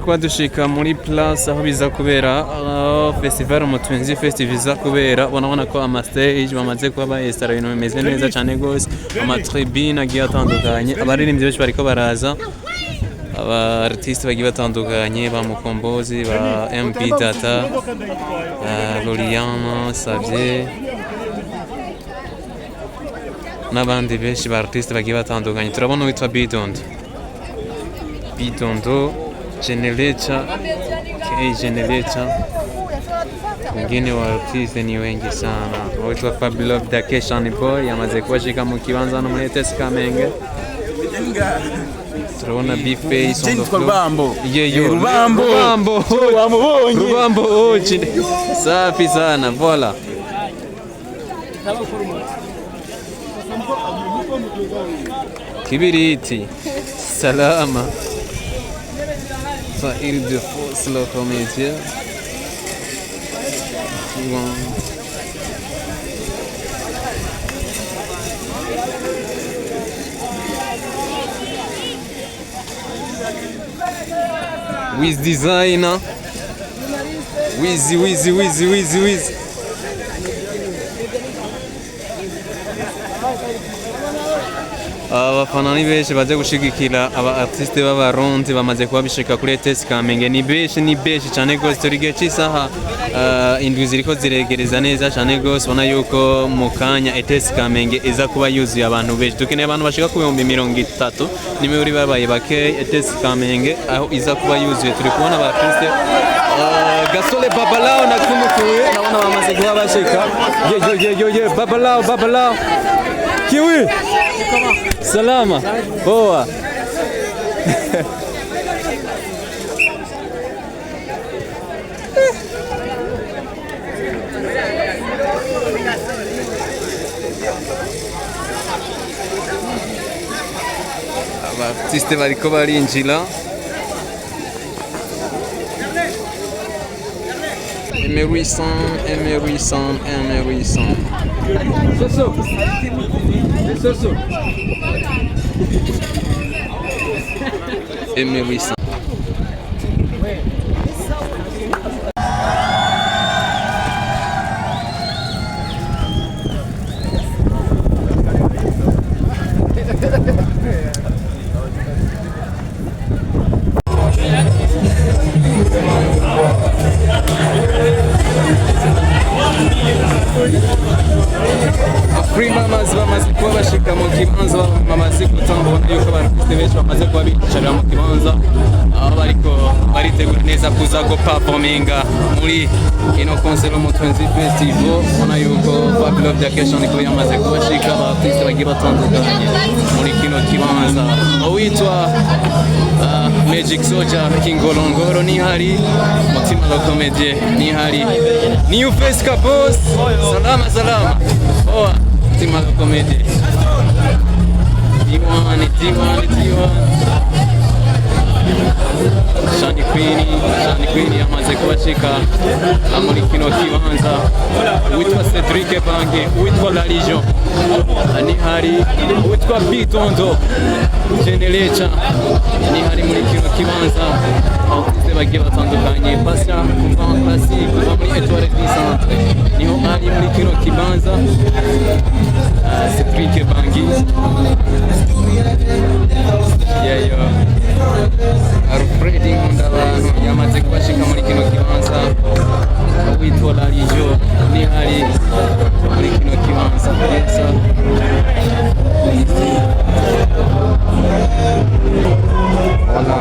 Kuba dushika muri place aho biza kubera festival Umutwenzi Festival iza kubera ubona ko ama stage bamaze kuba bayestara ibintu bimeze neza cyane gose ama tribune agiye atandukanye abaririmbyi benshi bariko baraza aba artiste bagiye batandukanye ba Mukombozi ba MP Data Lorian Savye n'abandi benshi ba artiste bagiye batandukanye turabona witwa Bidondo Generator wengine wa artiste ni wengi sana. Waitwa Fabulous Dakeshani Boy yamaze kubashika mu kibanza no muri ETS Kamenge. Turabona B-Face on the floor. Rubambo safi sana voila. Kibiriti salama il de force la comédie. With designer. Wiz. Abafana ni benshi baje gushigikira aba artiste b'abarundi bamaze kuba bishika kuri ETS Kamenge ni benshi cyane gose turi gihe cy'isaha indwi ziriko ziregereza neza cyane gose ubona yuko mu kanya ETS Kamenge iza kuba yuzuye abantu benshi dukeneye abantu bashika ku 30 nimwe uri babaye bake ETS Kamenge aho iza kuba yuzuye turi kubona aba artiste Gasole Babalao na Kumukuye nabona bamaze kuba bashika ye Babalao Kiwi Salama boa abartiste bariko barinjira M800 M800 Mamas bamaze kuba bashika mu kibanza bamaze gutambona yuko abartiste benshi bamaze kuba bicara mu kibanza aho baritegura neza kuza go performinga muri ino concert Umutwenzi Festival ubona yuko Fabulous Dakeshani ko yamaze kubashika abartiste bagiye batandukanye muri kino kibanza witwa Magic Soldier Kingolongoro ni hari Mutima la Comedie ni hari New Face Boss salama Mutima la Comedie Diwan Shani Queen yamaze kubashika muri kino kibanza witwa Cedric Bange witwa La Legion ni hari witwa Bidondo Generator ni hari muri kino kibanza abakuze bagiye batandukanye Pasha kuva muri Etoile du Centre niho hari muri kino kibanza Cedric Bange Alfred Ngundabano yamaze kubashika muri kino kibanza witwa La Legion ni hari muri kino kibanza voilà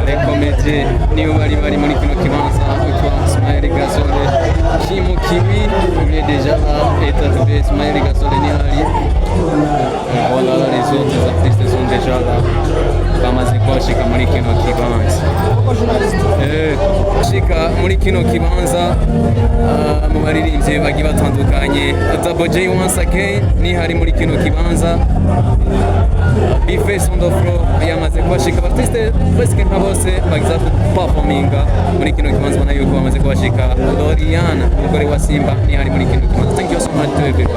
les comédiens niyo bari muri kino kibanza witwa Ismaël Gasole Chimo Kiwi il est déjà là et arrivé Ismaël Gasole ni hari voilà les autres artistes sont déjà là bamaze kubashika muri kino kibanza shika muri kino kibanza mu baririmbyi bagiye batandukanye Double J once again ni hari muri kino kibanza B-Face on the floor yamaze kubashika artiste presque nka bose bagiza performinga muri kino kibanza ubona yuko bamaze kubashika Lorian umugore wa Simba ni hari muri kino kibanza. Thank you so much to everybody.